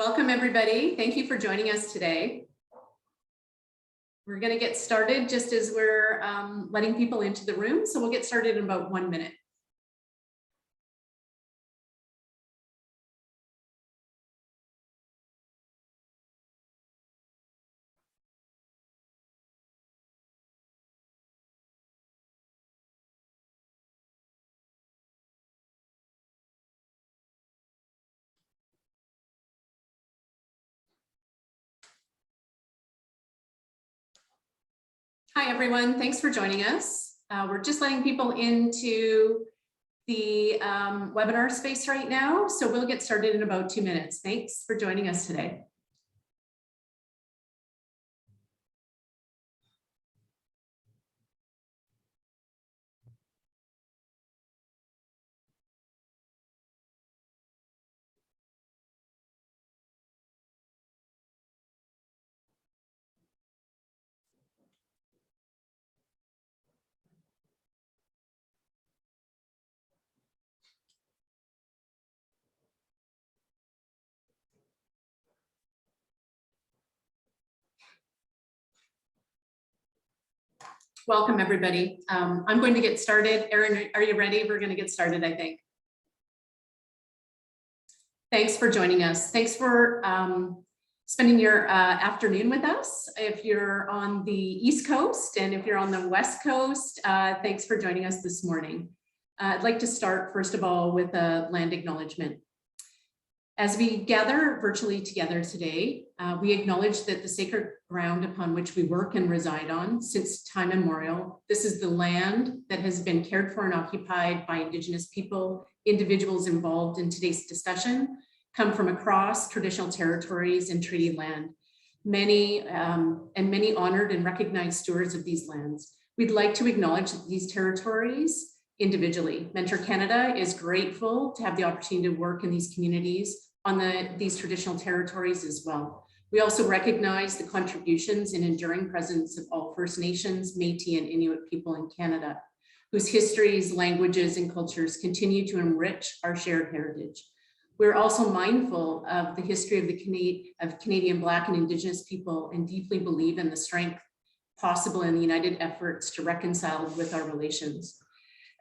Welcome, everybody. Thank you for joining us today. We're going to get started just as we're letting people into the room. So we'll get started in about 1 minute. Hi, everyone. Thanks for joining us. We're just letting people into the webinar space right now. So we'll get started in about 2 minutes. Thanks for joining us today. Welcome, everybody. I'm going to get started. Erin, are you ready? We're going to get started, I think. Thanks for joining us. Thanks for spending your afternoon with us. If you're on the East Coast and if you're on the West Coast, thanks for joining us this morning. I'd like to start, first of all, with a land acknowledgement. As we gather virtually together today, we acknowledge that the sacred ground upon which we work and reside on since time immemorial, this is the land that has been cared for and occupied by Indigenous people. Individuals involved in today's discussion come from across traditional territories and treaty land. Many honored and recognized stewards of these lands. We'd like to acknowledge these territories individually. Mentor Canada is grateful to have the opportunity to work in these communities on these traditional territories as well. We also recognize the contributions and enduring presence of all First Nations, Métis, and Inuit people in Canada, whose histories, languages, and cultures continue to enrich our shared heritage. We're also mindful of the history of Canadian Black and Indigenous people and deeply believe in the strength possible in the united efforts to reconcile with our relations.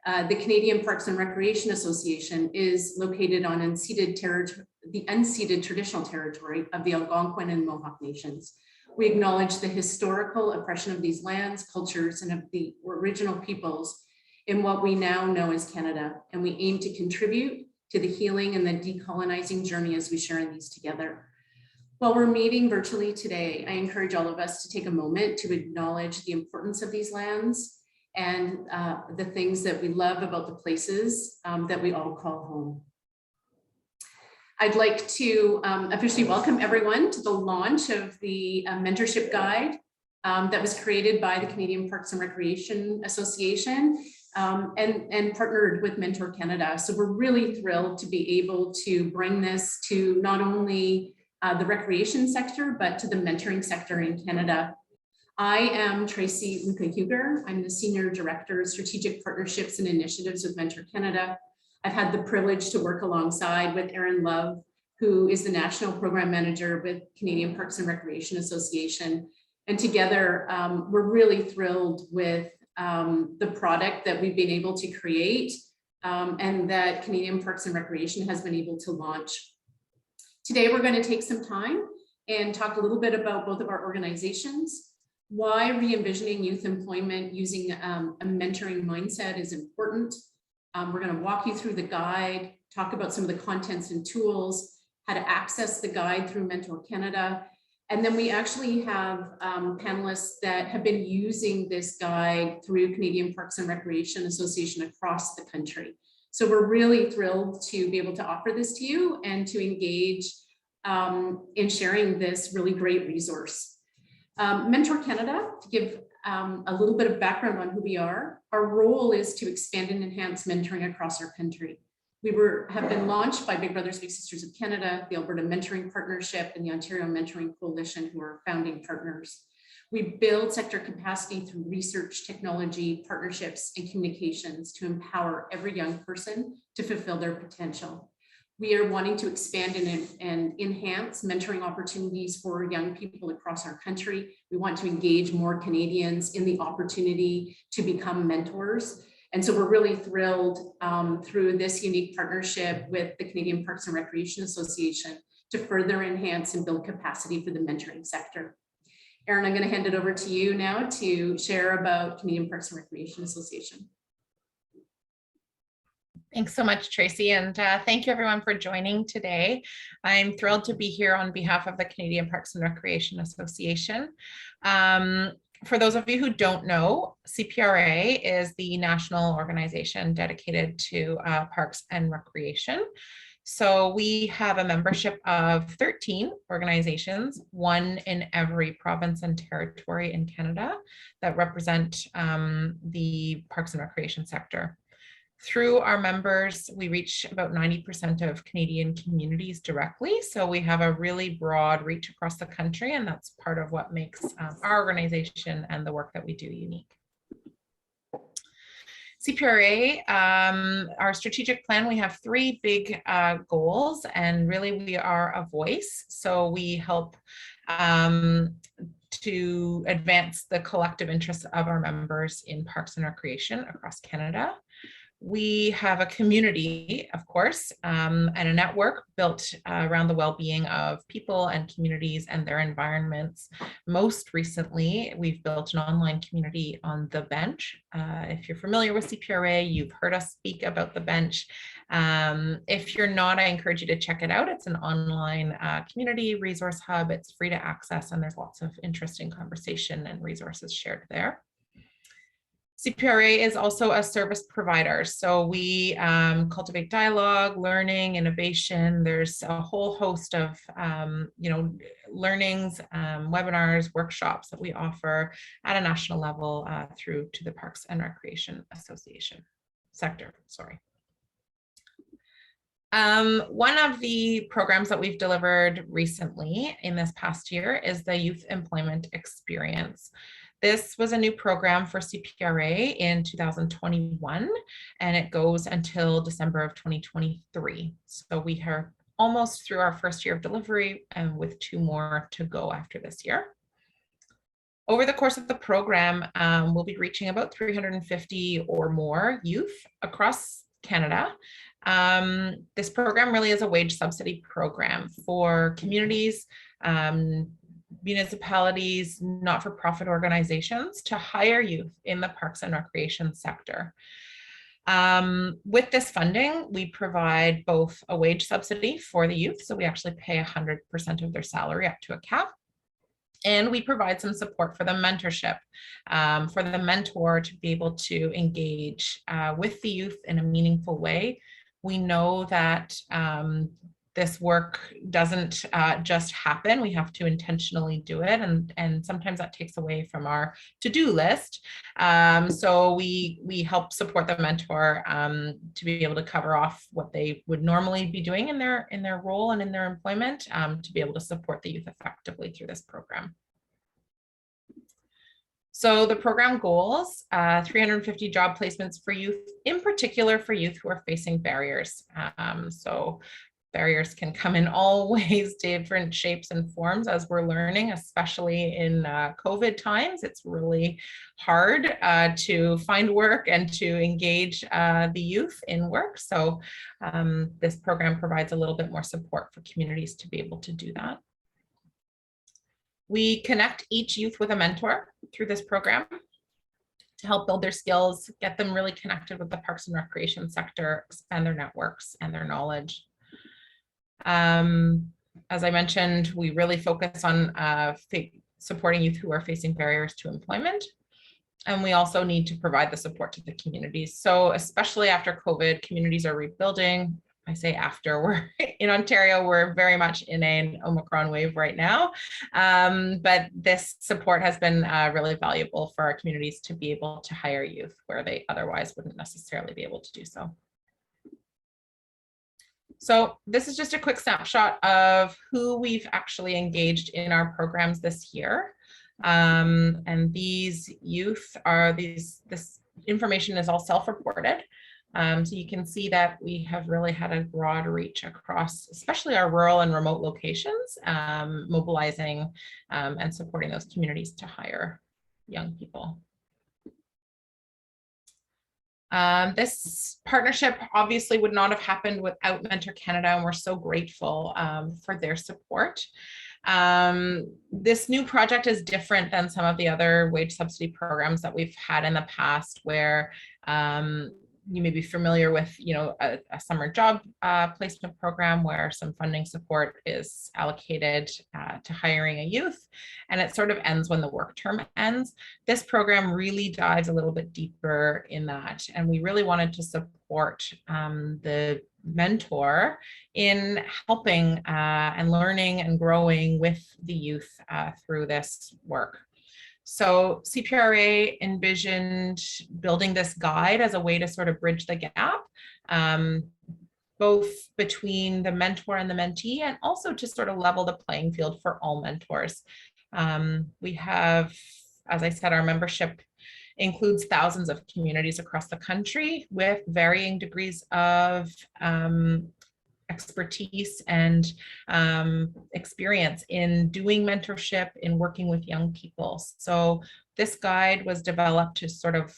The Canadian Parks and Recreation Association is located on the unceded traditional territory of the Algonquin and Mohawk nations. We acknowledge the historical oppression of these lands, cultures, and of the original peoples in what we now know as Canada, and we aim to contribute to the healing and the decolonizing journey as we share in these together. While we're meeting virtually today, I encourage all of us to take a moment to acknowledge the importance of these lands and the things that we love about the places that we all call home. I'd like to officially welcome everyone to the launch of the mentorship guide that was created by the Canadian Parks and Recreation Association and partnered with Mentor Canada. So we're really thrilled to be able to bring this to not only the recreation sector, but to the mentoring sector in Canada. I am Tracy Luca-Huger. I'm the Senior Director of Strategic Partnerships and Initiatives with Mentor Canada. I've had the privilege to work alongside with Erin Love, who is the National Program Manager with Canadian Parks and Recreation Association. And together, we're really thrilled with the product that we've been able to create and that Canadian Parks and Recreation has been able to launch. Today, we're going to take some time and talk a little bit about both of our organizations, why re-envisioning youth employment using a mentoring mindset is important. We're going to walk you through the guide, talk about some of the contents and tools, how to access the guide through Mentor Canada. And then we actually have panelists that have been using this guide through Canadian Parks and Recreation Association across the country. So we're really thrilled to be able to offer this to you and to engage in sharing this really great resource. Mentor Canada, to give a little bit of background on who we are, our role is to expand and enhance mentoring across our country. We have been launched by Big Brothers Big Sisters of Canada, the Alberta Mentoring Partnership, and the Ontario Mentoring Coalition, who are founding partners. We build sector capacity through research, technology, partnerships, and communications to empower every young person to fulfill their potential. We are wanting to expand and enhance mentoring opportunities for young people across our country. We want to engage more Canadians in the opportunity to become mentors. And so we're really thrilled through this unique partnership with the Canadian Parks and Recreation Association to further enhance and build capacity for the mentoring sector. Erin, I'm going to hand it over to you now to share about Canadian Parks and Recreation Association. Thanks so much, Tracy, and thank you everyone for joining today. I'm thrilled to be here on behalf of the Canadian Parks and Recreation Association. For those of you who don't know, CPRA is the national organization dedicated to parks and recreation. So we have a membership of 13 organizations, one in every province and territory in Canada, that represent the parks and recreation sector. Through our members, we reach about 90% of Canadian communities directly. So we have a really broad reach across the country, and that's part of what makes our organization and the work that we do unique. CPRA, our strategic plan, we have three big goals, and really we are a voice. So we help to advance the collective interests of our members in parks and recreation across Canada. We have a community, of course, and a network built around the well-being of people and communities and their environments. Most recently, we've built an online community on The Bench. If you're familiar with CPRA, you've heard us speak about The Bench. If you're not, I encourage you to check it out. It's an online community resource hub. It's free to access, and there's lots of interesting conversation and resources shared there. CPRA is also a service provider. So we cultivate dialogue, learning, innovation. There's a whole host of learnings, webinars, workshops that we offer at a national level through to the Parks and Recreation Association sector, sorry. One of the programs that we've delivered recently in this past year is the Youth Employment Experience. This was a new program for CPRA in 2021, and it goes until December of 2023. So we are almost through our first year of delivery, and with 2 more to go after this year. Over the course of the program, we'll be reaching about 350 or more youth across Canada. This program really is a wage subsidy program for communities, municipalities, not-for-profit organizations to hire youth in the parks and recreation sector. With this funding, we provide both a wage subsidy for the youth, so we actually pay 100% of their salary up to a cap, and we provide some support for the mentorship, for the mentor to be able to engage with the youth in a meaningful way. We know that this work doesn't just happen. We have to intentionally do it, and sometimes that takes away from our to-do list. So we help support the mentor to be able to cover off what they would normally be doing in their role and in their employment, to be able to support the youth effectively through this program. So the program goals, 350 job placements for youth, in particular for youth who are facing barriers. So barriers can come in all ways, different shapes and forms, as we're learning, especially in COVID times. It's really hard to find work and to engage the youth in work. So this program provides a little bit more support for communities to be able to do that. We connect each youth with a mentor through this program to help build their skills, get them really connected with the parks and recreation sector, expand their networks and their knowledge. As I mentioned, we really focus on supporting youth who are facing barriers to employment. And we also need to provide the support to the communities. So especially after COVID, communities are rebuilding. I say after, we're in Ontario, we're very much in an Omicron wave right now. But this support has been really valuable for our communities to be able to hire youth where they otherwise wouldn't necessarily be able to do so. So this is just a quick snapshot of who we've actually engaged in our programs this year. And these youth are this information is all self-reported. So you can see that we have really had a broad reach across, especially our rural and remote locations, mobilizing and supporting those communities to hire young people. This partnership obviously would not have happened without Mentor Canada, and we're so grateful for their support. This new project is different than some of the other wage subsidy programs that we've had in the past, where you may be familiar with, a summer job placement program where some funding support is allocated to hiring a youth, and it sort of ends when the work term ends. This program really dives a little bit deeper in that, and we really wanted to support the mentor in helping and learning and growing with the youth through this work. So CPRA envisioned building this guide as a way to sort of bridge the gap, both between the mentor and the mentee, and also to sort of level the playing field for all mentors. We have, as I said, our membership includes thousands of communities across the country with varying degrees of expertise and experience in doing mentorship, in working with young people. So this guide was developed to sort of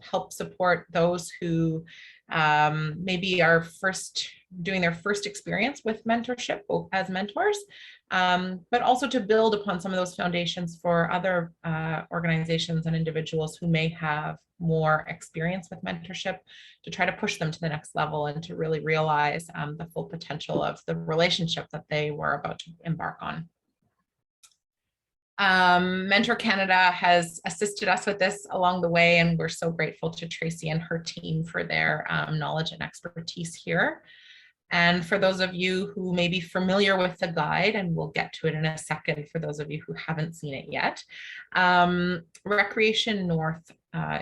help support those who maybe are doing their first experience with mentorship as mentors, but also to build upon some of those foundations for other organizations and individuals who may have more experience with mentorship, to try to push them to the next level and to really realize the full potential of the relationship that they were about to embark on. Mentor Canada has assisted us with this along the way, and we're so grateful to Tracy and her team for their knowledge and expertise here. And for those of you who may be familiar with the guide, and we'll get to it in a second for those of you who haven't seen it yet, Recreation North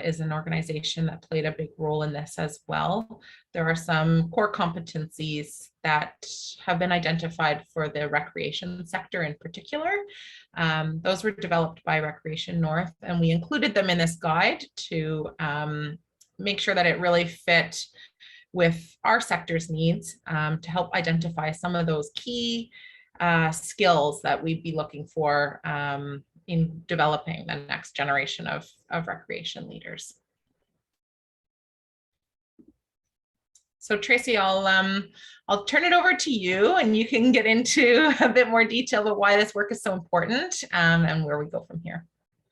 is an organization that played a big role in this as well. There are some core competencies that have been identified for the recreation sector in particular. Those were developed by Recreation North, and we included them in this guide to make sure that it really fit with our sector's needs, to help identify some of those key skills that we'd be looking for in developing the next generation of recreation leaders. So Tracy, I'll turn it over to you, and you can get into a bit more detail about why this work is so important and where we go from here.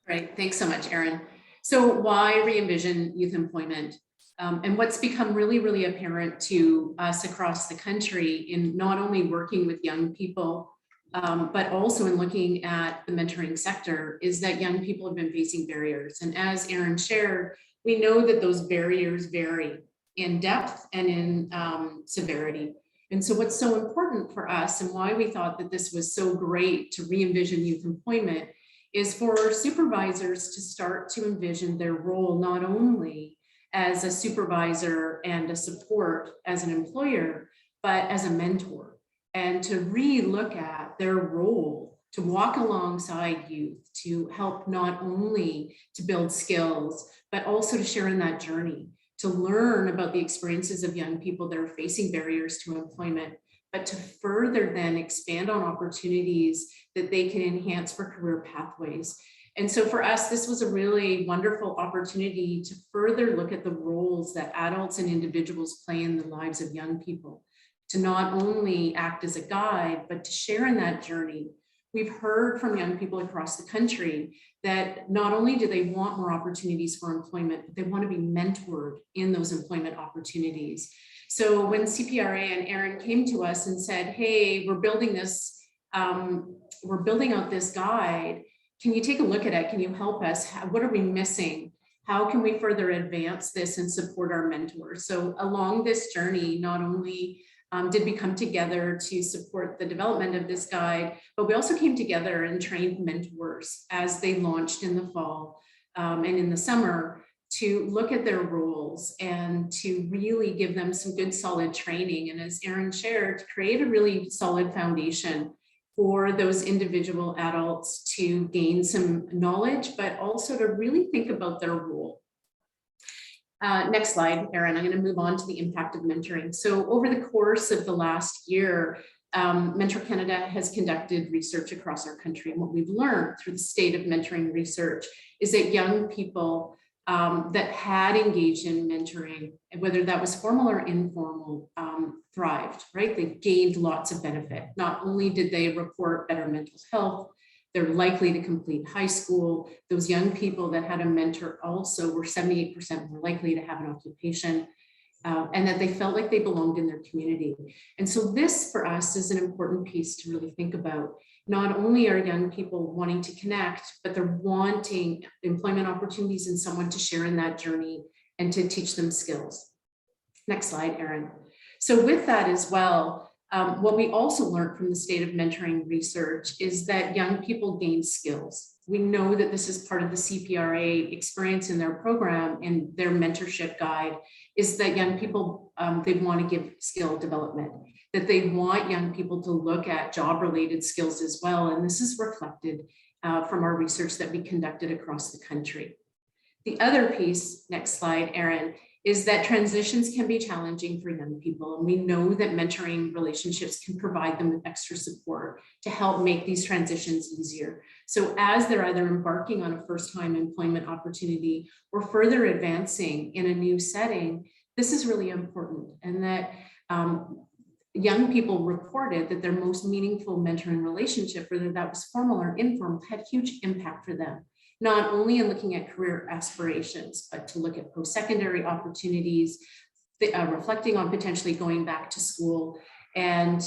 Great, thanks so much, Erin. So why re-envision youth employment? And what's become really, really apparent to us across the country in not only working with young people, but also in looking at the mentoring sector, is that young people have been facing barriers. And as Erin shared, we know that those barriers vary in depth and in severity. And so what's so important for us, and why we thought that this was so great to re-envision youth employment, is for supervisors to start to envision their role not only as a supervisor and a support as an employer, but as a mentor, and to re-look at their role to walk alongside youth, to help not only to build skills, but also to share in that journey, to learn about the experiences of young people that are facing barriers to employment, but to further then expand on opportunities that they can enhance for career pathways. And so for us, this was a really wonderful opportunity to further look at the roles that adults and individuals play in the lives of young people, to not only act as a guide, but to share in that journey. We've heard from young people across the country that not only do they want more opportunities for employment, but they want to be mentored in those employment opportunities. So when CPRA and Erin came to us and said, hey, we're building out this guide, can you take a look at it? Can you help us? What are we missing? How can we further advance this and support our mentors? So along this journey, not only did we come together to support the development of this guide, but we also came together and trained mentors as they launched in the fall and in the summer to look at their roles and to really give them some good solid training. And as Erin shared, to create a really solid foundation for those individual adults to gain some knowledge, but also to really think about their role. Next slide, Erin. I'm going to move on to the impact of mentoring. So over the course of the last year, Mentor Canada has conducted research across our country. And what we've learned through the state of mentoring research is that young people that had engaged in mentoring, whether that was formal or informal, thrived, right? They gained lots of benefit. Not only did they report better mental health, they're likely to complete high school. Those young people that had a mentor also were 78% more likely to have an occupation, and that they felt like they belonged in their community. And so this for us is an important piece to really think about. Not only are young people wanting to connect, but they're wanting employment opportunities and someone to share in that journey and to teach them skills. Next slide, Erin. So with that as well, what we also learned from the state of mentoring research is that young people gain skills. We know that this is part of the CPRA experience in their program and their mentorship guide is that young people, they want to give skill development, that they want young people to look at job-related skills as well. And this is reflected from our research that we conducted across the country. The other piece, next slide, Erin, is that transitions can be challenging for young people. And we know that mentoring relationships can provide them with extra support to help make these transitions easier. So as they're either embarking on a first-time employment opportunity or further advancing in a new setting, this is really important. And that young people reported that their most meaningful mentoring relationship, whether that was formal or informal, had huge impact for them. Not only in looking at career aspirations, but to look at post-secondary opportunities, reflecting on potentially going back to school, and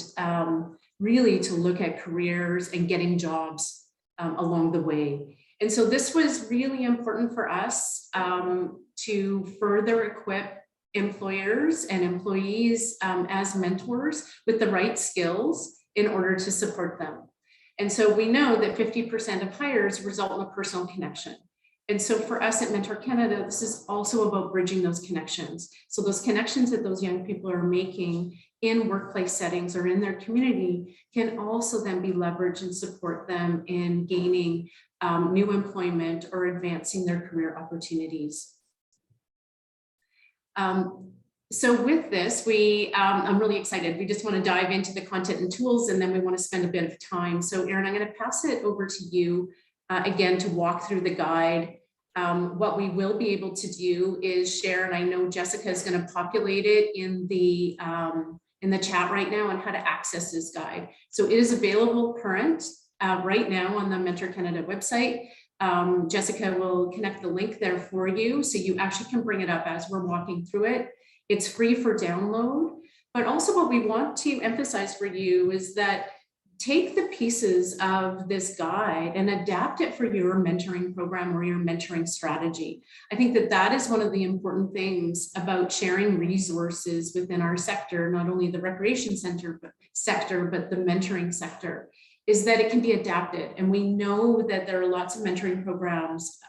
really to look at careers and getting jobs along the way. And so this was really important for us to further equip employers and employees as mentors with the right skills in order to support them. And so we know that 50% of hires result in a personal connection. And so for us at Mentor Canada, this is also about bridging those connections. So those connections that those young people are making in workplace settings or in their community can also then be leveraged and support them in gaining new employment or advancing their career opportunities. So with this, I'm really excited. We just want to dive into the content and tools, and then we want to spend a bit of time. So Erin, I'm going to pass it over to you again to walk through the guide. What we will be able to do is share, and I know Jessica is going to populate it in the chat right now on how to access this guide. So it is available current right now on the Mentor Canada website. Jessica will connect the link there for you, so you actually can bring it up as we're walking through it. It's free for download, but also what we want to emphasize for you is that take the pieces of this guide and adapt it for your mentoring program or your mentoring strategy. I think that that is one of the important things about sharing resources within our sector, not only the recreation sector, but the mentoring sector, is that it can be adapted. And we know that there are lots of mentoring programs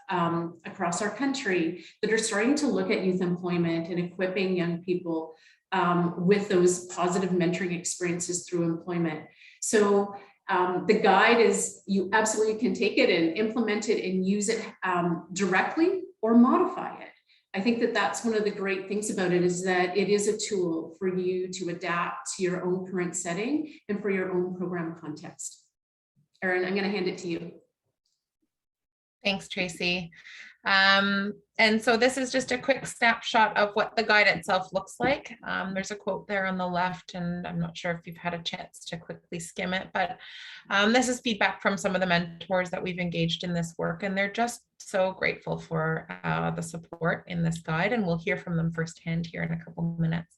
across our country that are starting to look at youth employment and equipping young people with those positive mentoring experiences through employment. So the guide is, you absolutely can take it and implement it and use it directly or modify it. I think that that's one of the great things about it, is that it is a tool for you to adapt to your own current setting and for your own program context. Erin, I'm going to hand it to you. Thanks, Tracy. And so this is just a quick snapshot of what the guide itself looks like. There's a quote there on the left, and I'm not sure if you've had a chance to quickly skim it, but this is feedback from some of the mentors that we've engaged in this work, and they're just so grateful for the support in this guide, and we'll hear from them firsthand here in a couple of minutes.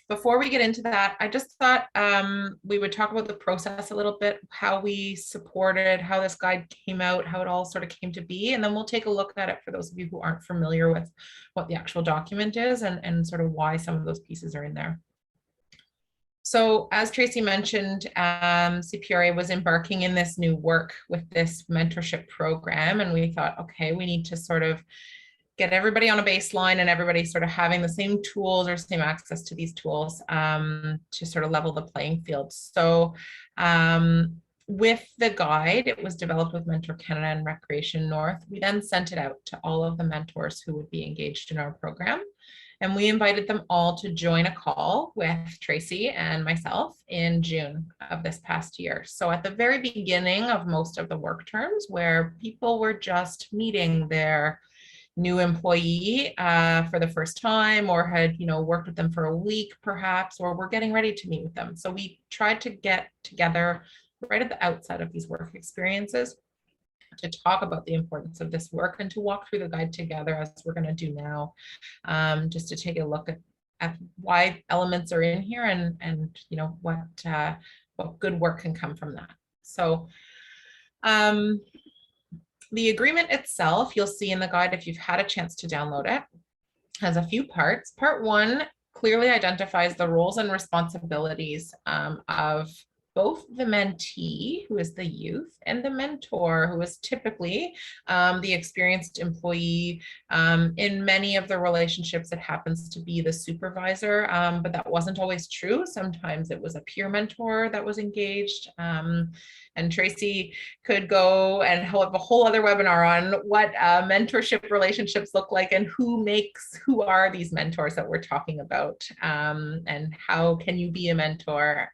Before we get into that, I just thought we would talk about the process a little bit, how we supported, how this guide came out, how it all sort of came to be, and then we'll take a look at it for those of you who aren't familiar with what the actual document is and sort of why some of those pieces are in there. So as Tracy mentioned, CPRA was embarking in this new work with this mentorship program, and we thought, okay, we need to sort of get everybody on a baseline and everybody sort of having the same tools or same access to these tools to sort of level the playing field. So With the guide, it was developed with Mentor Canada and Recreation North. We then sent it out to all of the mentors who would be engaged in our program. And we invited them all to join a call with Tracy and myself in June of this past year. So at the very beginning of most of the work terms, where people were just meeting their new employee for the first time, or had worked with them for a week perhaps, or were getting ready to meet with them. So we tried to get together right at the outset of these work experiences to talk about the importance of this work and to walk through the guide together, as we're going to do now, just to take a look at why elements are in here and what good work can come from that. So the agreement itself, you'll see in the guide if you've had a chance to download it, has a few parts. Part 1 clearly identifies the roles and responsibilities of both the mentee, who is the youth, and the mentor, who is typically the experienced employee. In many of the relationships, it happens to be the supervisor, but that wasn't always true. Sometimes it was a peer mentor that was engaged. And Tracy could go and have a whole other webinar on what mentorship relationships look like and who are these mentors that we're talking about, and how can you be a mentor.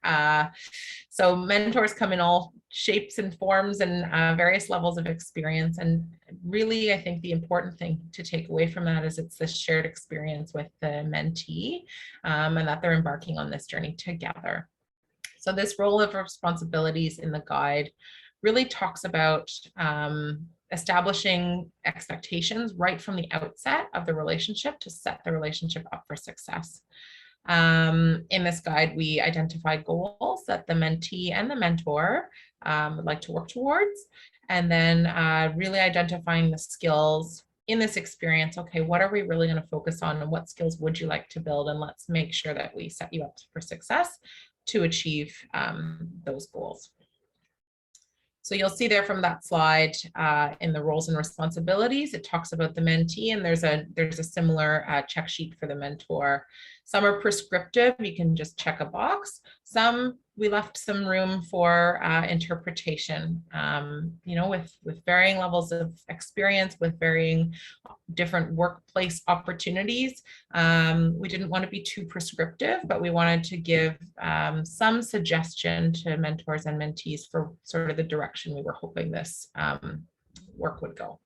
So mentors come in all shapes and forms and various levels of experience. And really, I think the important thing to take away from that is it's this shared experience with the mentee, and that they're embarking on this journey together. So this role of responsibilities in the guide really talks about establishing expectations right from the outset of the relationship to set the relationship up for success. In this guide, we identify goals that the mentee and the mentor would like to work towards, and then really identifying the skills in this experience. Okay, what are we really going to focus on, and what skills would you like to build? And let's make sure that we set you up for success to achieve those goals. So you'll see there from that slide in the roles and responsibilities, it talks about the mentee, and there's a similar check sheet for the mentor. Some are prescriptive, you can just check a box. Some, we left some room for interpretation, with varying levels of experience, with varying different workplace opportunities. We didn't want to be too prescriptive, but we wanted to give some suggestion to mentors and mentees for sort of the direction we were hoping this work would go.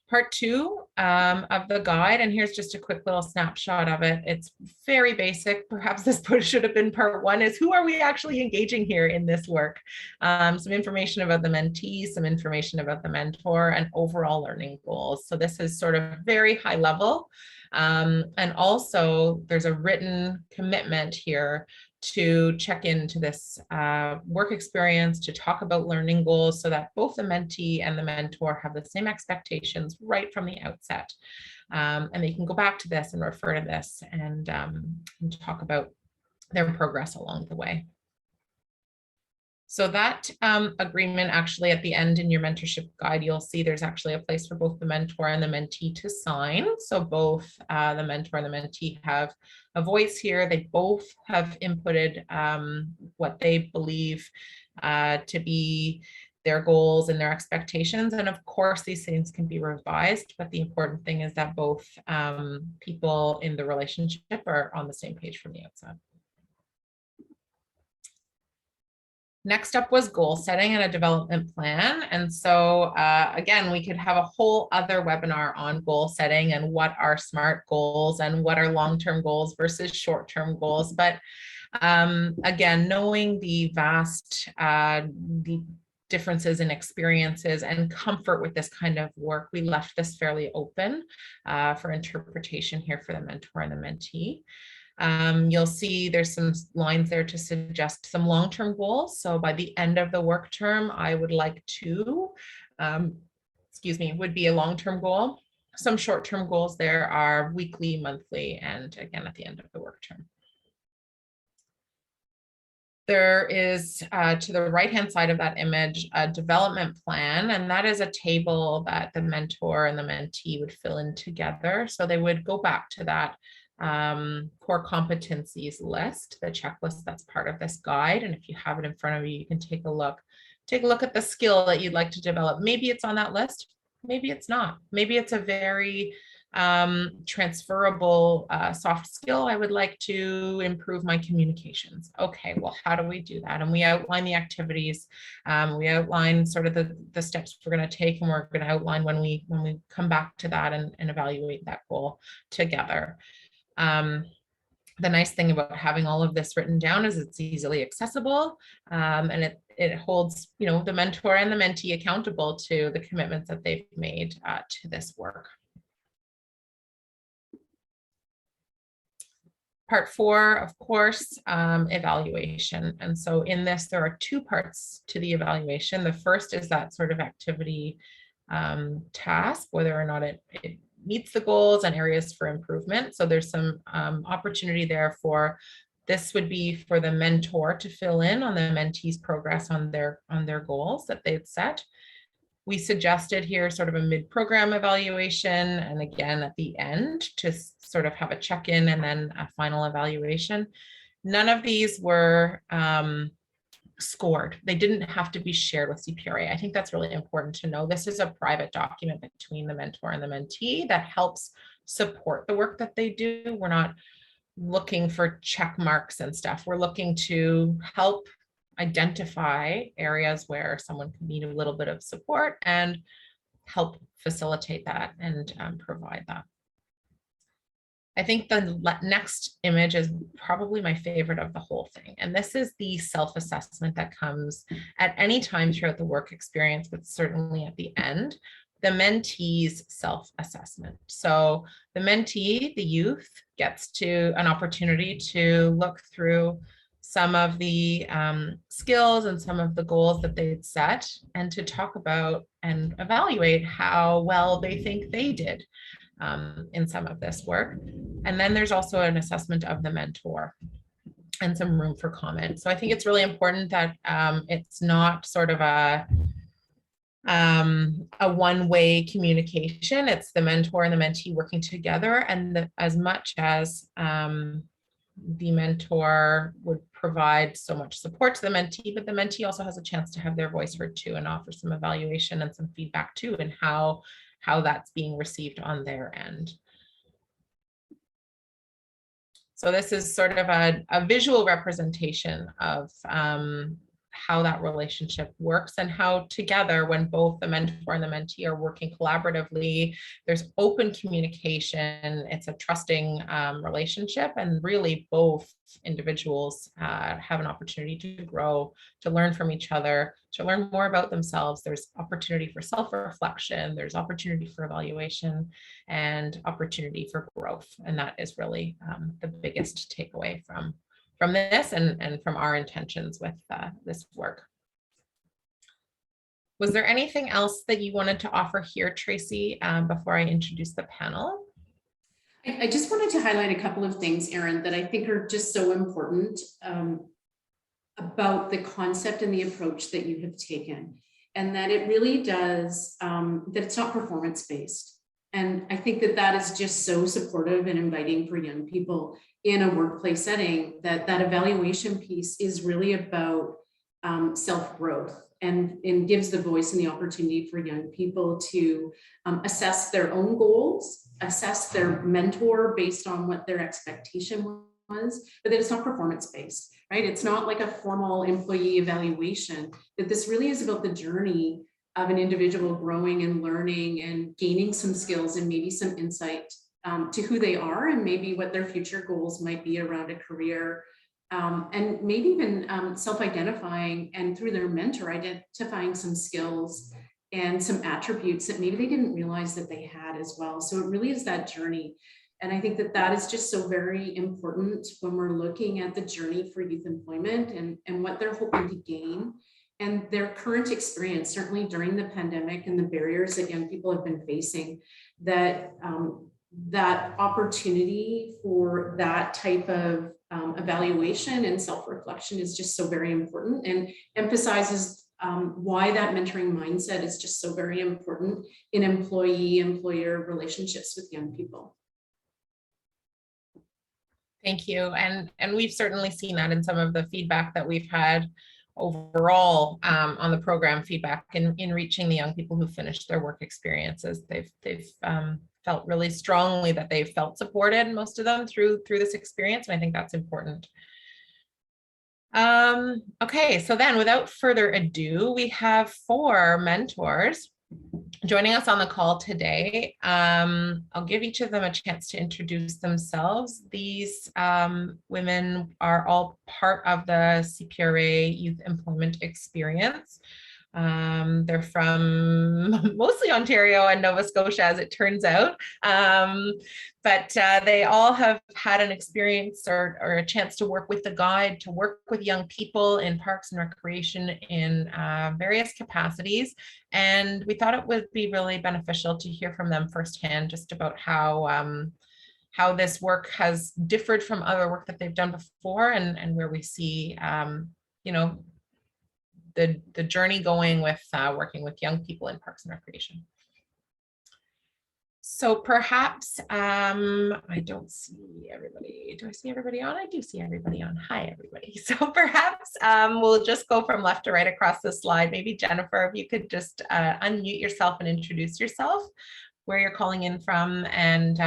Part 2 of the guide, and here's just a quick little snapshot of it. It's very basic. Perhaps this should have been part 1, is who are we actually engaging here in this work? Some information about the mentee, some information about the mentor, and overall learning goals. So this is sort of very high level. And also there's a written commitment here to check into this work experience, to talk about learning goals, so that both the mentee and the mentor have the same expectations right from the outset. And they can go back to this and refer to this and talk about their progress along the way. So that agreement, actually at the end in your mentorship guide, you'll see there's actually a place for both the mentor and the mentee to sign. So both the mentor and the mentee have a voice here. They both have inputted what they believe to be their goals and their expectations. And of course, these things can be revised, but the important thing is that both people in the relationship are on the same page from the outset. Next up was goal setting and a development plan. And so again, we could have a whole other webinar on goal setting and what are SMART goals and what are long-term goals versus short-term goals. But again, knowing the vast differences in experiences and comfort with this kind of work, we left this fairly open for interpretation here for the mentor and the mentee. You'll see there's some lines there to suggest some long-term goals. So by the end of the work term, I would like to, would be a long-term goal. Some short-term goals there are weekly, monthly, and again, at the end of the work term. There is, to the right-hand side of that image, a development plan, and that is a table that the mentor and the mentee would fill in together. So they would go back to that core competencies list, the checklist that's part of this guide. And if you have it in front of you, you can take a look at the skill that you'd like to develop. Maybe it's on that list, maybe it's not. Maybe it's a very transferable soft skill. I would like to improve my communications. Okay, well, how do we do that? And we outline the activities. We outline sort of the steps we're going to take, and we're going to outline when we come back to that and evaluate that goal together. The nice thing about having all of this written down is it's easily accessible, and it holds, you know, the mentor and the mentee accountable to the commitments that they've made to this work. Part 4, of course, evaluation. And so in this, there are 2 parts to the evaluation. The first is that sort of activity task, whether or not it meets the goals and areas for improvement. So there's some opportunity there for, this would be for the mentor to fill in on the mentee's progress on their goals that they'd set. We suggested here sort of a mid-program evaluation, and again at the end to sort of have a check-in and then a final evaluation. None of these were scored. They didn't have to be shared with CPRA. I think that's really important to know. This is a private document between the mentor and the mentee that helps support the work that they do. We're not looking for check marks and stuff. We're looking to help identify areas where someone can need a little bit of support and help facilitate that and provide that. I think the next image is probably my favorite of the whole thing. And this is the self-assessment that comes at any time throughout the work experience, but certainly at the end, the mentees self-assessment. So the mentee, the youth, gets to an opportunity to look through some of the skills and some of the goals that they'd set, and to talk about and evaluate how well they think they did in some of this work. And then there's also an assessment of the mentor and some room for comment. So I think it's really important that it's not sort of a one-way communication. It's the mentor and the mentee working together, and as much as the mentor would provide so much support to the mentee, but the mentee also has a chance to have their voice heard too, and offer some evaluation and some feedback too, and how that's being received on their end. So this is sort of a visual representation of how that relationship works, and how together, when both the mentor and the mentee are working collaboratively, there's open communication, it's a trusting relationship, and really both individuals have an opportunity to grow, to learn from each other, to learn more about themselves. There's opportunity for self-reflection, there's opportunity for evaluation, and opportunity for growth. And that is really the biggest takeaway from this and from our intentions with this work. Was there anything else that you wanted to offer here, Tracy, before I introduce the panel? I just wanted to highlight a couple of things, Erin, that I think are just so important about the concept and the approach that you have taken, and that it really does, that it's not performance-based. And I think that is just so supportive and inviting for young people in a workplace setting, that evaluation piece is really about self-growth, and gives the voice and the opportunity for young people to assess their own goals, assess their mentor based on what their expectation was, but that it's not performance-based, right? It's not like a formal employee evaluation, that this really is about the journey of an individual growing and learning and gaining some skills and maybe some insight to who they are, and maybe what their future goals might be around a career, and maybe even self-identifying, and through their mentor identifying some skills and some attributes that maybe they didn't realize that they had as well. So it really is that journey. And I think that is just so very important when we're looking at the journey for youth employment and what they're hoping to gain, and their current experience, certainly during the pandemic and the barriers that young people have been facing, that that opportunity for that type of evaluation and self-reflection is just so very important, and emphasizes why that mentoring mindset is just so very important in employee-employer relationships with young people. Thank you. And we've certainly seen that in some of the feedback that we've had overall on the program feedback in reaching the young people who finished their work experiences. They've felt really strongly that they've felt supported, most of them, through this experience. And I think that's important. Okay, so then without further ado, we have 4 mentors joining us on the call today. I'll give each of them a chance to introduce themselves. These women are all part of the CPRA Youth Employment Experience. They're from mostly Ontario and Nova Scotia, as it turns out. But they all have had an experience or a chance to work with the guide, to work with young people in parks and recreation in various capacities. And we thought it would be really beneficial to hear from them firsthand just about how this work has differed from other work that they've done before, and where we see, you know, the journey going with working with young people in parks and recreation. So perhaps, I don't see everybody. Do I see everybody on? I do see everybody on. Hi, everybody. So perhaps we'll just go from left to right across the slide. Maybe Jennifer, if you could just unmute yourself and introduce yourself, where you're calling in from, and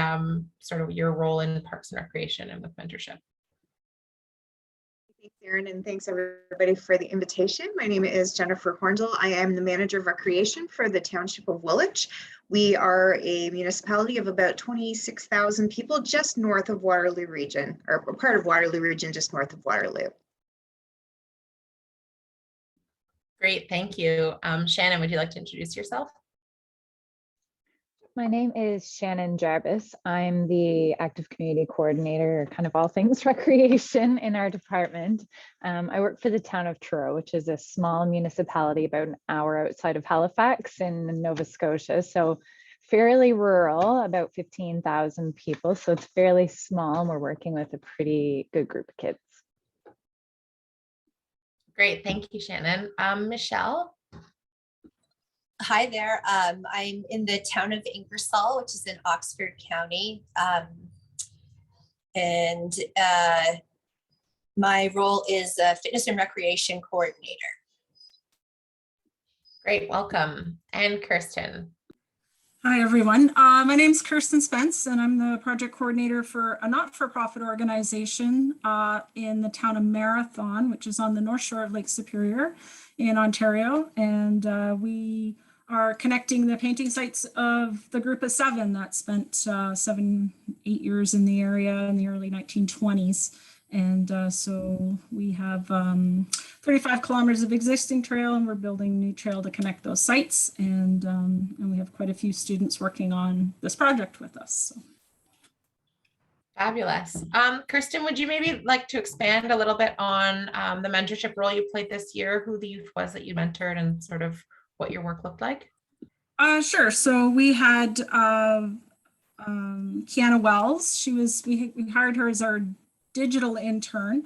sort of your role in parks and recreation and with mentorship. Thanks, Erin, and thanks everybody for the invitation. My name is Jennifer Horndle. I am the Manager of Recreation for the Township of Woolwich. We are a municipality of about 26,000 people just north of Waterloo Region, or part of Waterloo Region, just north of Waterloo. Great, thank you. Shannon, would you like to introduce yourself? My name is Shannon Jarvis. I'm the active community coordinator, kind of all things recreation in our department. I work for the town of Truro, which is a small municipality about an hour outside of Halifax in Nova Scotia. So fairly rural, about 15,000 people. So it's fairly small, and we're working with a pretty good group of kids. Great, thank you, Shannon. Michelle? Hi there. I'm in the town of Ingersoll, which is in Oxford County. My role is a fitness and recreation coordinator. Great, welcome. And Kirsten? Hi, everyone. My name is Kirsten Spence, and I'm the project coordinator for a not-for-profit organization in the town of Marathon, which is on the North Shore of Lake Superior in Ontario. And we are connecting the painting sites of the group of 7 that spent 7-8 years in the area in the early 1920s. And so we have 35 kilometers of existing trail, and we're building a new trail to connect those sites. And we have quite a few students working on this project with us. So. Fabulous. Kirsten, would you maybe like to expand a little bit on the mentorship role you played this year, who the youth was that you mentored, and sort of what your work looked like? Sure. So we had Kiana Wells. We hired her as our digital intern.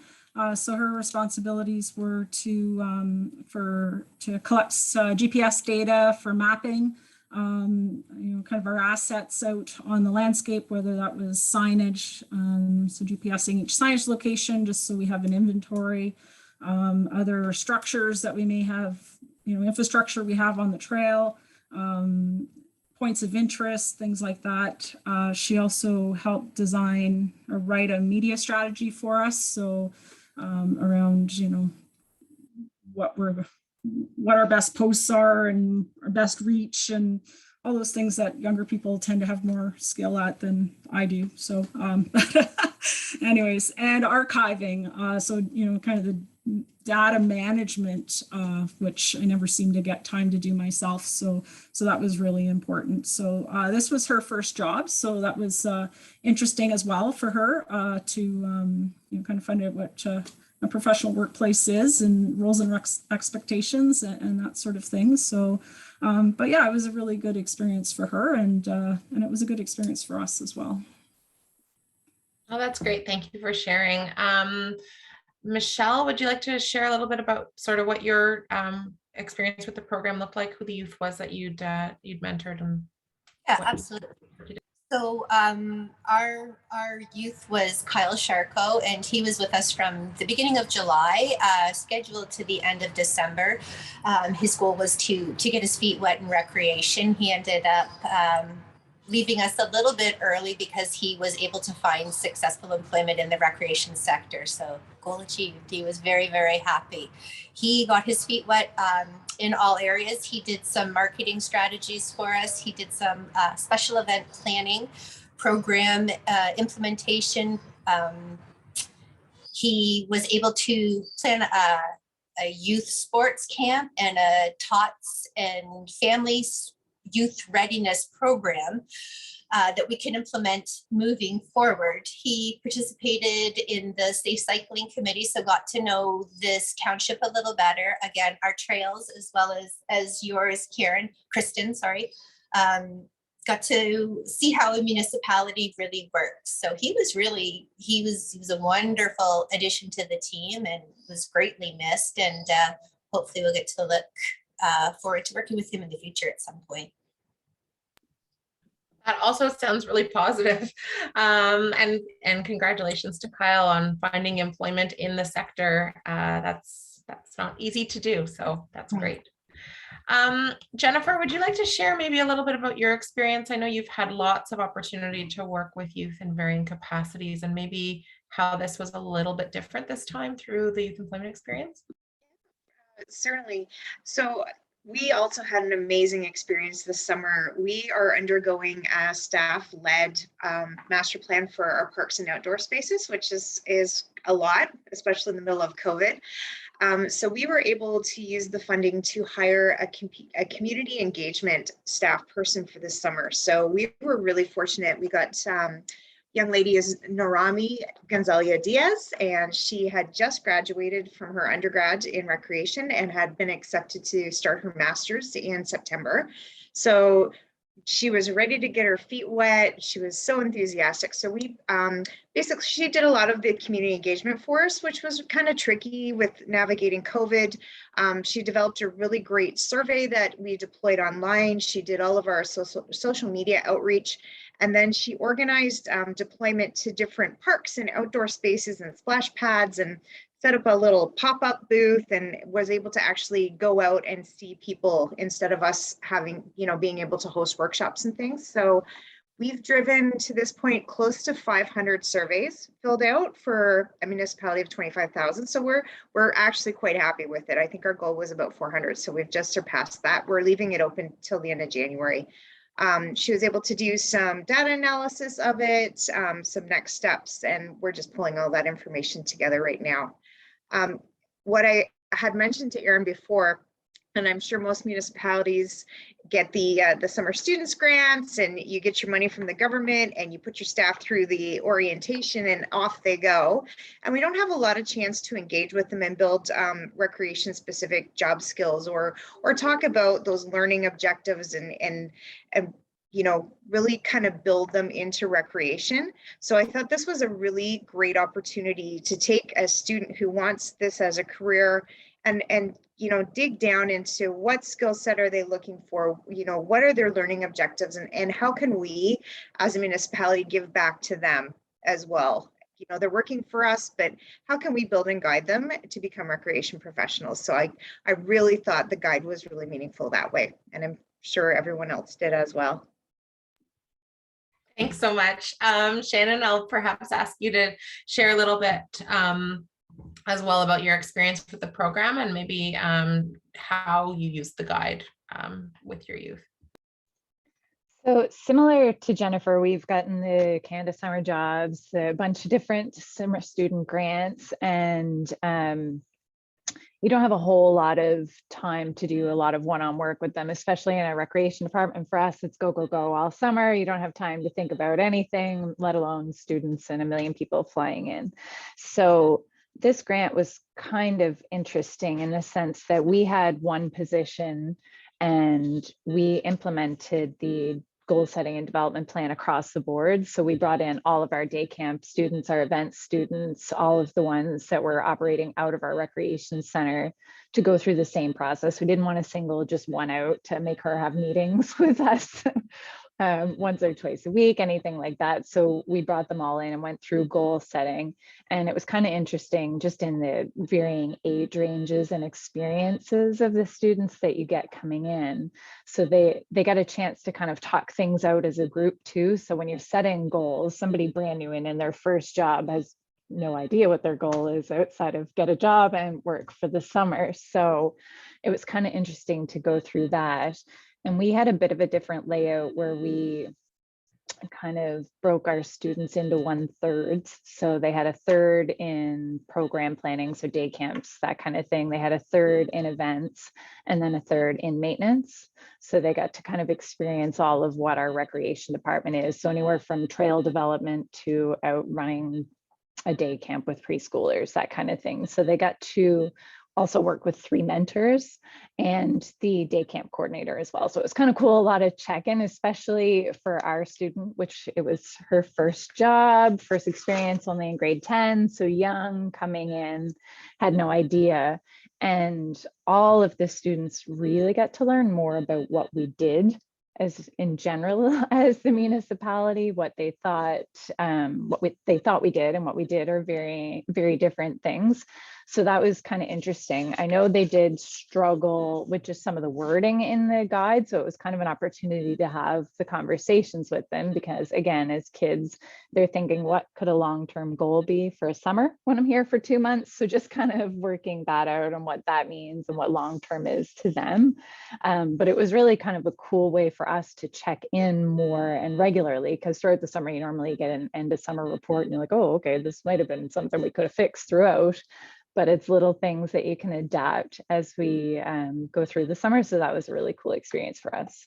So her responsibilities were to collect GPS data for mapping, kind of our assets out on the landscape, whether that was signage, so GPSing each signage location, just so we have an inventory, other structures that we may have, infrastructure we have on the trail, points of interest, things like that. She also helped design or write a media strategy for us. So around, what our best posts are and our best reach and all those things that younger people tend to have more skill at than I do. So anyways, and archiving. So, kind of the data management, which I never seem to get time to do myself. So that was really important. So this was her first job. So that was interesting as well for her to kind of find out what a professional workplace is and roles and expectations and that sort of thing. So, but yeah, it was a really good experience for her, and it was a good experience for us as well. Oh, that's great. Thank you for sharing. Michelle, would you like to share a little bit about sort of what your experience with the program looked like, who the youth was that you'd mentored? And yeah, absolutely. So our youth was Kyle Sharko, and he was with us from the beginning of July, scheduled to the end of December. His goal was to get his feet wet in recreation. He ended up leaving us a little bit early because he was able to find successful employment in the recreation sector. So goal achieved. He was very, very happy. He got his feet wet in all areas. He did some marketing strategies for us. He did some special event planning, program implementation. He was able to plan a youth sports camp and a tots and families youth readiness program that we can implement moving forward. He participated in the Safe Cycling Committee, so got to know this township a little better. Again, our trails, as well as yours, Kristen, sorry. Got to see how a municipality really works. So he was a wonderful addition to the team and was greatly missed. And hopefully we'll get to look forward to working with him in the future at some point. That also sounds really positive. And congratulations to Kyle on finding employment in the sector. That's not easy to do, so that's great. Jennifer, would you like to share maybe a little bit about your experience? I know you've had lots of opportunity to work with youth in varying capacities, and maybe how this was a little bit different this time through the youth employment experience. Certainly. So we also had an amazing experience this summer. We are undergoing a staff-led master plan for our parks and outdoor spaces, which is a lot, especially in the middle of COVID. So we were able to use the funding to hire a community engagement staff person for this summer. So we were really fortunate. We got young lady is Norami Gonzalia Diaz, and she had just graduated from her undergrad in recreation and had been accepted to start her master's in September. So she was ready to get her feet wet. She was so enthusiastic. So we basically, she did a lot of the community engagement for us, which was kind of tricky with navigating COVID. She developed a really great survey that we deployed online. She did all of our social media outreach. And then she organized deployment to different parks and outdoor spaces and splash pads, and set up a little pop-up booth, and was able to actually go out and see people instead of us having, being able to host workshops and things. So we've driven to this point close to 500 surveys filled out for a municipality of 25,000. So we're actually quite happy with it. I think our goal was about 400. So we've just surpassed that. We're leaving it open till the end of January. She was able to do some data analysis of it, some next steps, and we're just pulling all that information together right now. What I had mentioned to Erin before, and I'm sure most municipalities get the summer students grants, and you get your money from the government, and you put your staff through the orientation, and off they go. And we don't have a lot of chance to engage with them and build recreation specific job skills, or talk about those learning objectives and really kind of build them into recreation. So I thought this was a really great opportunity to take a student who wants this as a career and dig down into what skill set are they looking for, what are their learning objectives, and how can we as a municipality give back to them as well. They're working for us, but how can we build and guide them to become recreation professionals? So I really thought the guide was really meaningful that way, and I'm sure everyone else did as well. Thanks so much. Shannon, I'll perhaps ask you to share a little bit as well about your experience with the program, and maybe how you use the guide with your youth. So similar to Jennifer, we've gotten the Canada Summer Jobs, a bunch of different summer student grants, and you don't have a whole lot of time to do a lot of one-on work with them, especially in a recreation department. For us, it's go, go, go all summer. You don't have time to think about anything, let alone students and a million people flying in. So this grant was kind of interesting in the sense that we had one position and we implemented the goal setting and development plan across the board. So we brought in all of our day camp students, our event students, all of the ones that were operating out of our recreation center to go through the same process. We didn't want to single just one out to make her have meetings with us. once or twice a week, anything like that. So we brought them all in and went through goal setting. And it was kind of interesting just in the varying age ranges and experiences of the students that you get coming in. So they got a chance to kind of talk things out as a group too. So when you're setting goals, somebody brand new in their first job has no idea what their goal is outside of get a job and work for the summer. So it was kind of interesting to go through that. And we had a bit of a different layout where we kind of broke our students into 1/3. So they had a third in program planning, so day camps, that kind of thing. They had a third in events, and then a third in maintenance. So they got to kind of experience all of what our recreation department is. So anywhere from trail development to out running a day camp with preschoolers, that kind of thing. So they got to also work with 3 mentors and the day camp coordinator as well. So it was kind of cool, a lot of check-in, especially for our student, which it was her first job, first experience, only in grade 10. So young, coming in, had no idea. And all of the students really got to learn more about what we did as in general as the municipality, what they thought, they thought we did and what we did are very, very different things. So that was kind of interesting. I know they did struggle with just some of the wording in the guide. So it was kind of an opportunity to have the conversations with them because again, as kids, they're thinking, what could a long-term goal be for a summer when I'm here for 2 months? So just kind of working that out and what that means and what long-term is to them. But it was really kind of a cool way for us to check in more and regularly, because throughout the summer, you normally get an end of summer report and you're like, oh, okay, this might've been something we could have fixed throughout. But it's little things that you can adapt as we go through the summer. So that was a really cool experience for us.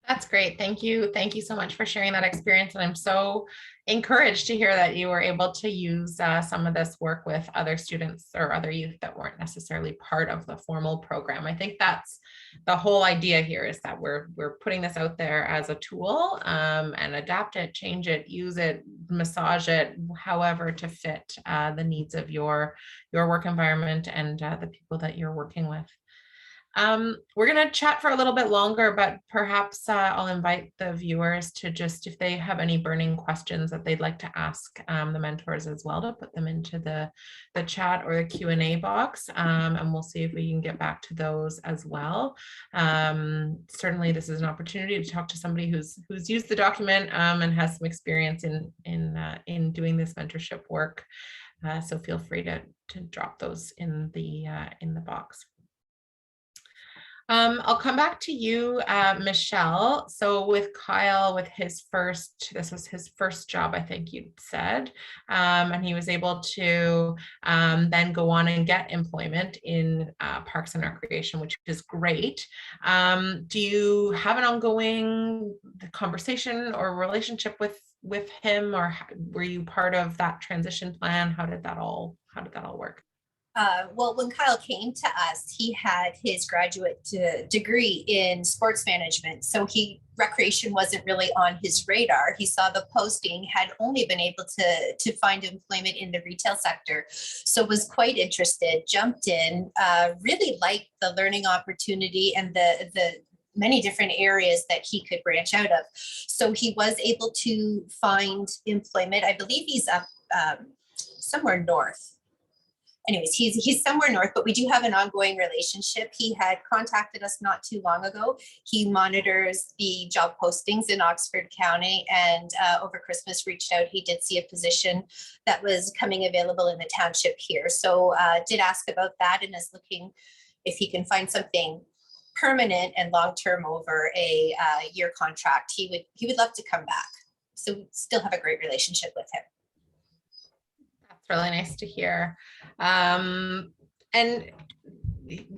That's great. Thank you. Thank you so much for sharing that experience. And I'm so encouraged to hear that you were able to use some of this work with other students or other youth that weren't necessarily part of the formal program. I think that's the whole idea here, is that we're putting this out there as a tool and adapt it, change it, use it, massage it, however to fit the needs of your work environment and the people that you're working with. We're going to chat for a little bit longer, but perhaps I'll invite the viewers to just, if they have any burning questions that they'd like to ask the mentors as well, to put them into the chat or the Q&A box, and we'll see if we can get back to those as well. Certainly, this is an opportunity to talk to somebody who's used the document and has some experience in doing this mentorship work. So feel free to drop those in the box. I'll come back to you, Michelle. So with Kyle, this was his first job, I think you said, and he was able to then go on and get employment in Parks and Recreation, which is great. Do you have an ongoing conversation or relationship with him, or were you part of that transition plan? How did that all work? Well, when Kyle came to us, he had his graduate degree in sports management. So recreation wasn't really on his radar. He saw the posting, had only been able to find employment in the retail sector. So was quite interested, jumped in, really liked the learning opportunity and the many different areas that he could branch out of. So he was able to find employment. I believe he's up somewhere north. Anyways, he's somewhere north, but we do have an ongoing relationship. He had contacted us not too long ago. He monitors the job postings in Oxford County, and over Christmas reached out. He did see a position that was coming available in the township here. So did ask about that and is looking if he can find something permanent and long-term over a year contract. He would love to come back. So we still have a great relationship with him. Really nice to hear. And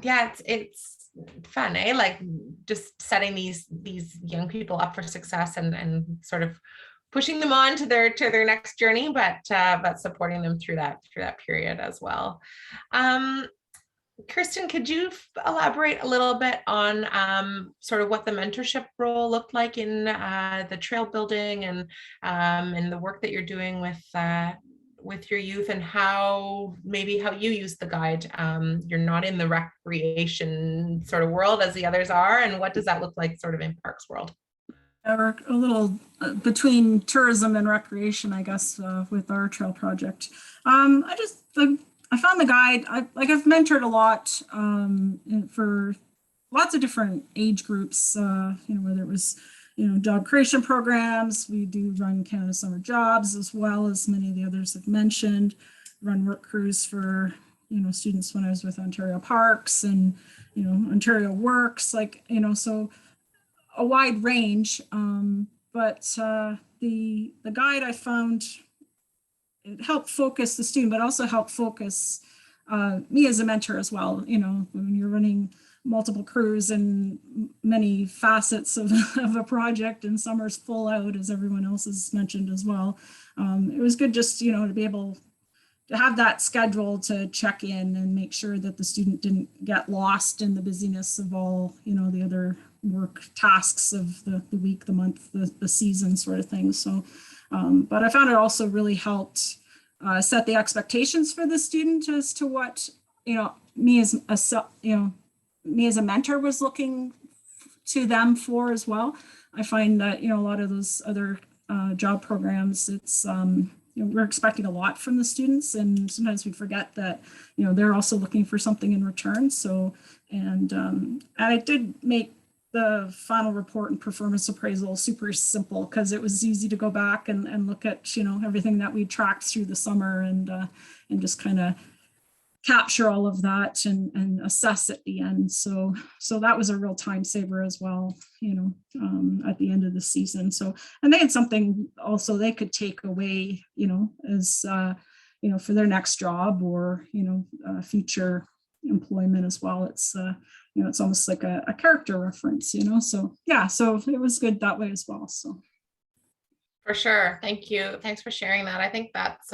yeah, it's fun, eh? Like just setting these young people up for success and sort of pushing them on to their next journey, but supporting them through that period as well. Kirsten, could you elaborate a little bit on sort of what the mentorship role looked like in the trail building and in the work that you're doing with your youth, and how you use the guide. You're not in the recreation sort of world as the others are, and what does that look like sort of in parks world? We're a little between tourism and recreation, I guess, with our trail project. I found the guide. I've mentored a lot for lots of different age groups. Whether it was job creation programs. We do run Canada Summer Jobs, as well as many of the others have mentioned. Run work crews for students when I was with Ontario Parks and Ontario Works. So a wide range. But the guide, I found, it helped focus the student, but also helped focus me as a mentor as well. When you're running multiple crews and many facets of a project, and summer's full out, as everyone else has mentioned as well. It was good just, to be able to have that schedule to check in and make sure that the student didn't get lost in the busyness of all, the other work tasks of the week, the month, the season sort of thing. So, but I found it also really helped set the expectations for the student as to what, me as a mentor was looking to them for as well. I find that, a lot of those other job programs, it's, we're expecting a lot from the students, and sometimes we forget that, they're also looking for something in return. So, and I did make the final report and performance appraisal super simple, because it was easy to go back and look at, everything that we tracked through the summer and just kind of capture all of that and assess at the end. So that was a real time saver as well, at the end of the season. So, and they had something also they could take away, as, for their next job or, future employment as well. It's, it's almost like a character reference, so yeah, so it was good that way as well. So. For sure. Thank you. Thanks for sharing that. I think that's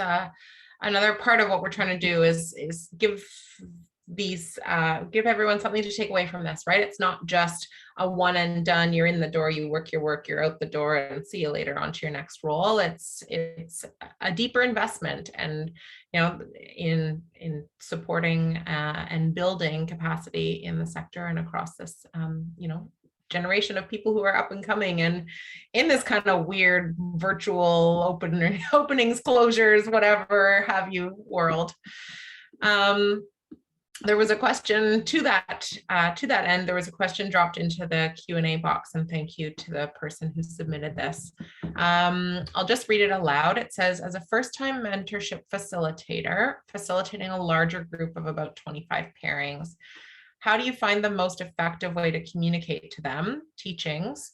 another part of what we're trying to do is give everyone something to take away from this, right? It's not just a one and done, you're in the door, you work your work, you're out the door, and see you later on to your next role. It's a deeper investment, and in supporting and building capacity in the sector and across this generation of people who are up and coming and in this kind of weird virtual openings, closures, whatever have you world. There was a question to that end. There was a question dropped into the Q&A box, and thank you to the person who submitted this. I'll just read it aloud. It says, as a first-time mentorship facilitator, facilitating a larger group of about 25 pairings, how do you find the most effective way to communicate to them teachings?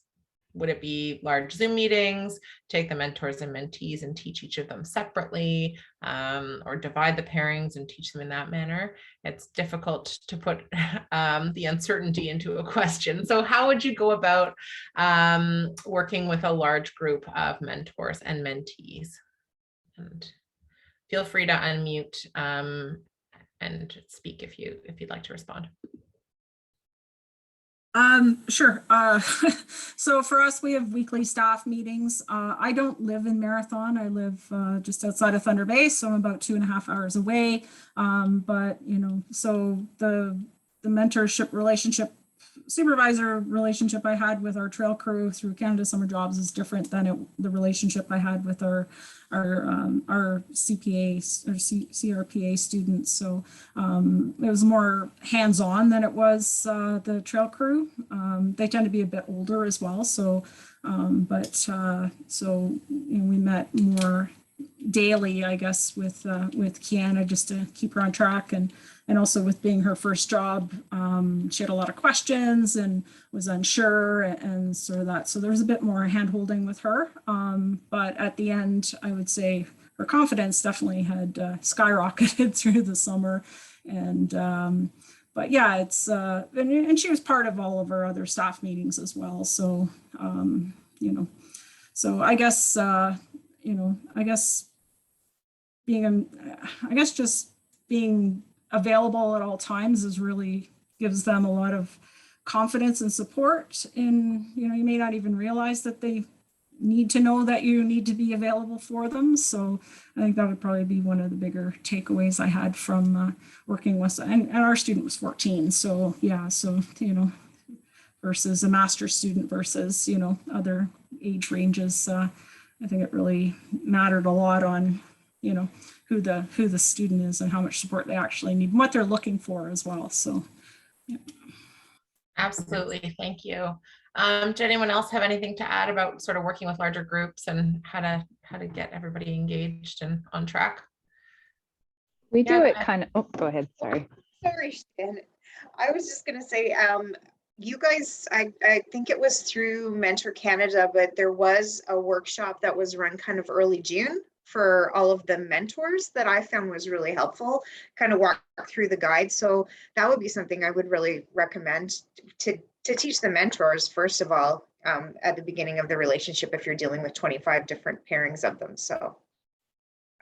Would it be large Zoom meetings, take the mentors and mentees and teach each of them separately, or divide the pairings and teach them in that manner? It's difficult to put the uncertainty into a question. So how would you go about working with a large group of mentors and mentees? And feel free to unmute and speak if you'd like to respond. Sure. So for us, we have weekly staff meetings. I don't live in Marathon. I live just outside of Thunder Bay, so I'm about 2.5 hours away. But so the mentorship relationship, supervisor relationship I had with our trail crew through Canada Summer Jobs is different than the relationship I had with our CPA or CRPA students. So it was more hands-on than it was the trail crew. They tend to be a bit older as well. So, we met more daily, I guess, with Kiana, just to keep her on track, and also with being her first job, she had a lot of questions and was unsure and sort of that. So there was a bit more hand-holding with her. But at the end, I would say her confidence definitely had skyrocketed through the summer. And but yeah, it's and she was part of all of our other staff meetings as well. So so I guess just being available at all times gives them a lot of confidence and support. And you may not even realize that they need to know that you need to be available for them. So I think that would probably be one of the bigger takeaways I had from working with, and our student was 14. So yeah, so, you know, versus a master's student versus, you know, other age ranges. I think it really mattered a lot on, you know, who the student is and how much support they actually need and what they're looking for as well. So yeah. Absolutely, thank you. Did anyone else have anything to add about sort of working with larger groups and how to get everybody engaged and on track? We do Yeah, it kind of, oh, go ahead, sorry. Sorry, Shannon. I was just going to say, you guys, I think it was through Mentor Canada, but there was a workshop that was run kind of early June for all of the mentors that I found was really helpful, kind of walk through the guide. So that would be something I would really recommend to teach the mentors, first of all, at the beginning of the relationship, if you're dealing with 25 different pairings of them. So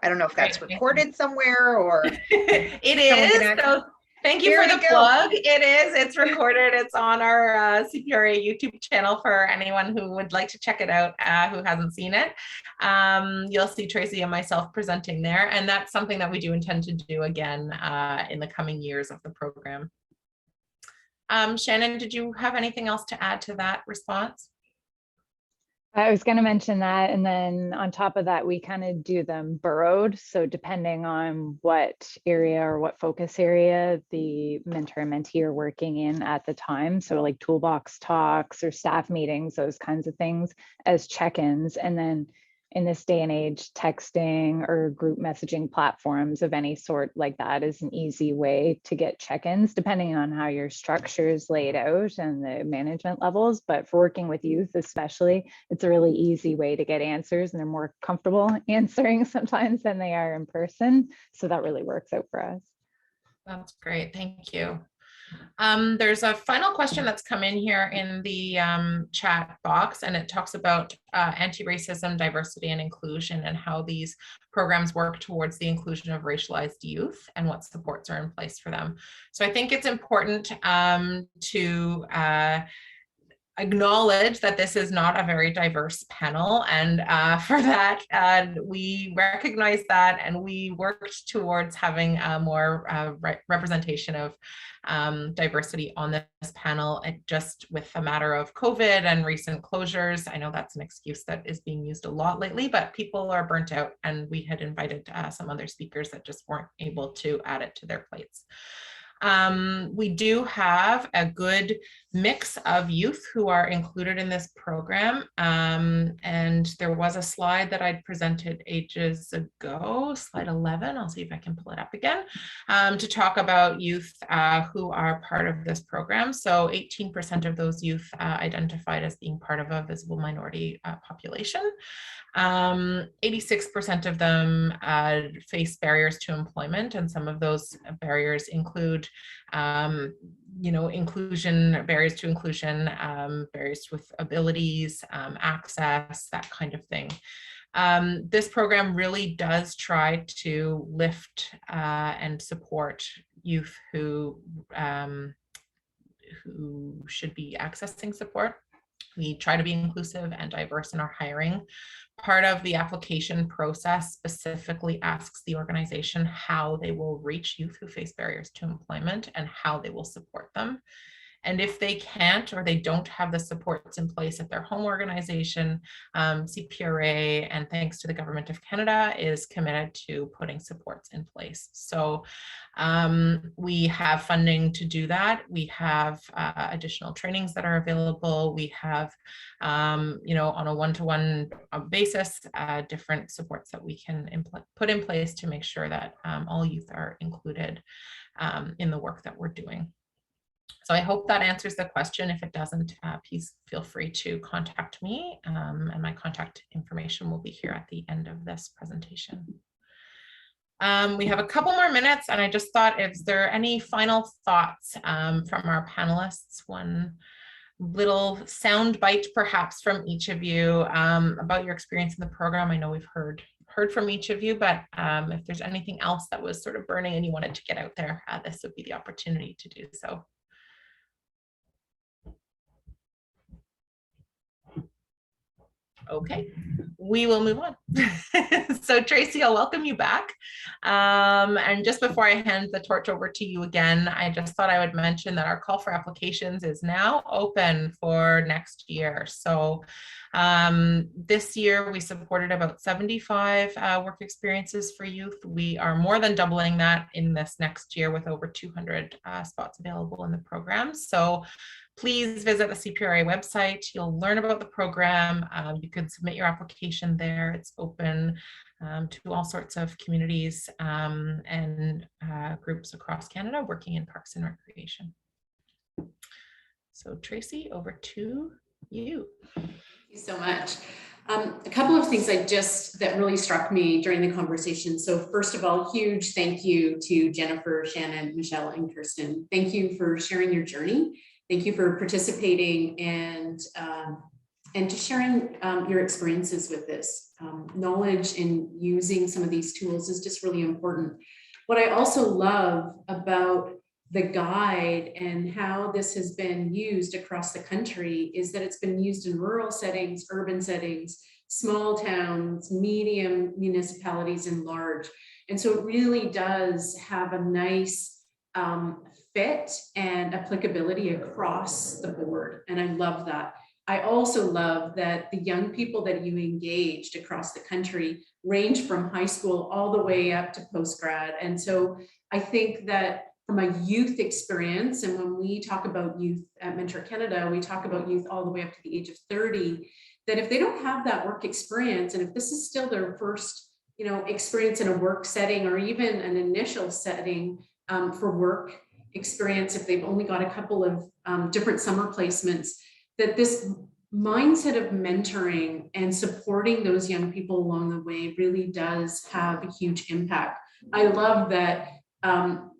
I don't know if that's recorded somewhere or it is. So thank you for the plug. It is. It's recorded. It's on our CPRA YouTube channel for anyone who would like to check it out, who hasn't seen it. You'll see Tracy and myself presenting there. And that's something that we do intend to do again in the coming years of the program. Shannon, did you have anything else to add to that response? I was going to mention that, and then on top of that, we kind of do them burrowed. So depending on what area or what focus area the mentor and mentee are working in at the time, so like toolbox talks or staff meetings, those kinds of things as check-ins. And then in this day and age, texting or group messaging platforms of any sort like that is an easy way to get check-ins, depending on how your structure is laid out and the management levels. But for working with youth especially, it's a really easy way to get answers, and they're more comfortable answering sometimes than they are in person. So that really works out for us. That's great. Thank you. There's a final question that's come in here in the chat box, and it talks about anti-racism, diversity, and inclusion, and how these programs work towards the inclusion of racialized youth and what supports are in place for them. So I think it's important to acknowledge that this is not a very diverse panel, and for that we recognize that, and we worked towards having more representation of diversity on this panel. And just with a matter of COVID and recent closures, I know that's an excuse that is being used a lot lately, but people are burnt out, and we had invited some other speakers that just weren't able to add it to their plates. We do have a good mix of youth who are included in this program. And there was a slide that I'd presented ages ago, slide 11. I'll see if I can pull it up again, to talk about youth who are part of this program. So 18% of those youth identified as being part of a visible minority population. 86% of them face barriers to employment, and some of those barriers include inclusion, barriers to inclusion, barriers with abilities, access, that kind of thing. This program really does try to lift and support youth who should be accessing support. We try to be inclusive and diverse in our hiring. Part of the application process specifically asks the organization how they will reach youth who face barriers to employment and how they will support them. And if they can't, or they don't have the supports in place at their home organization, CPRA, and thanks to the Government of Canada, is committed to putting supports in place. So we have funding to do that. We have additional trainings that are available. We have, on a one-to-one basis, different supports that we can put in place to make sure that all youth are included in the work that we're doing. So I hope that answers the question. If it doesn't, please feel free to contact me, and my contact information will be here at the end of this presentation. We have a couple more minutes, and I just thought, is there any final thoughts from our panelists? One little sound bite perhaps from each of you about your experience in the program. I know we've heard from each of you, but if there's anything else that was sort of burning and you wanted to get out there, this would be the opportunity to do so. Okay, we will move on. So Tracy, I'll welcome you back. And just before I hand the torch over to you again, I just thought I would mention that our call for applications is now open for next year. So this year we supported about 75 work experiences for youth. We are more than doubling that in this next year with over 200 spots available in the program. So please visit the CPRA website. You'll learn about the program. You can submit your application there. It's open to all sorts of communities and groups across Canada working in parks and recreation. So Tracy, over to you. Thank you so much. A couple of things that really struck me during the conversation. So first of all, huge thank you to Jennifer, Shannon, Michelle, and Kirsten. Thank you for sharing your journey. Thank you for participating and to sharing your experiences with this. Knowledge in using some of these tools is just really important. What I also love about the guide and how this has been used across the country is that it's been used in rural settings, urban settings, small towns, medium municipalities, and large. And so it really does have a nice fit and applicability across the board. And I love that. I also love that the young people that you engaged across the country range from high school all the way up to postgrad. And so I think that from a youth experience, and when we talk about youth at Mentor Canada, we talk about youth all the way up to the age of 30, that if they don't have that work experience, and if this is still their first, experience in a work setting or even an initial setting for work experience, if they've only got a couple of different summer placements, that this mindset of mentoring and supporting those young people along the way really does have a huge impact. I love that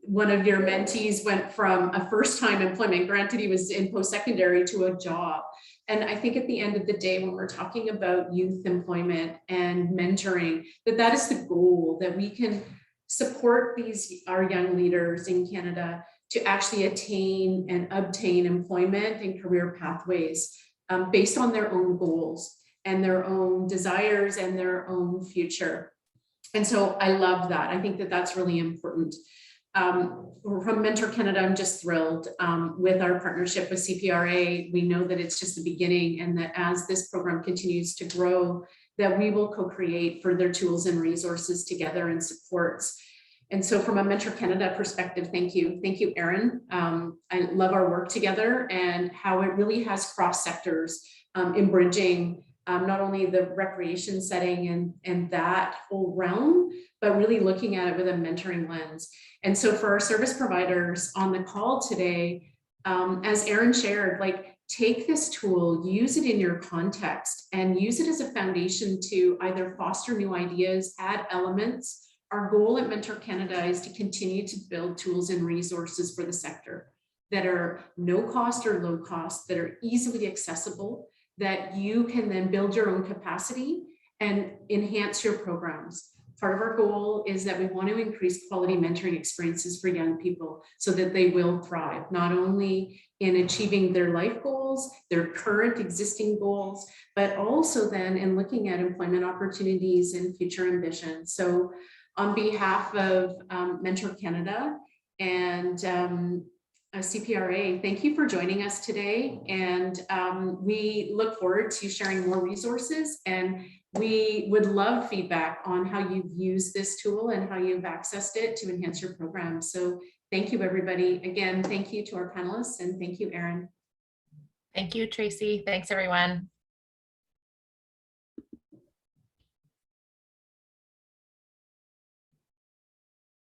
one of your mentees went from a first-time employment, granted he was in post-secondary, to a job. And I think at the end of the day, when we're talking about youth employment and mentoring, that is the goal, that we can support our young leaders in Canada to actually attain and obtain employment and career pathways based on their own goals and their own desires and their own future. And so I love that. I think that that's really important. From Mentor Canada, I'm just thrilled with our partnership with CPRA. We know that it's just the beginning, and that as this program continues to grow, that we will co-create further tools and resources together and supports. And so from a Mentor Canada perspective, thank you. Thank you, Erin. I love our work together and how it really has cross sectors in bridging not only the recreation setting and that whole realm, but really looking at it with a mentoring lens. And so for our service providers on the call today, as Erin shared, take this tool, use it in your context, and use it as a foundation to either foster new ideas, add elements. Our goal at Mentor Canada is to continue to build tools and resources for the sector that are no cost or low cost, that are easily accessible, that you can then build your own capacity and enhance your programs. Part of our goal is that we want to increase quality mentoring experiences for young people so that they will thrive, not only in achieving their life goals, their current existing goals, but also then in looking at employment opportunities and future ambitions. So on behalf of Mentor Canada and CPRA, thank you for joining us today. And we look forward to sharing more resources, and we would love feedback on how you've used this tool and how you've accessed it to enhance your program. So thank you, everybody. Again, thank you to our panelists, and thank you, Erin. Thank you, Tracy. Thanks, everyone.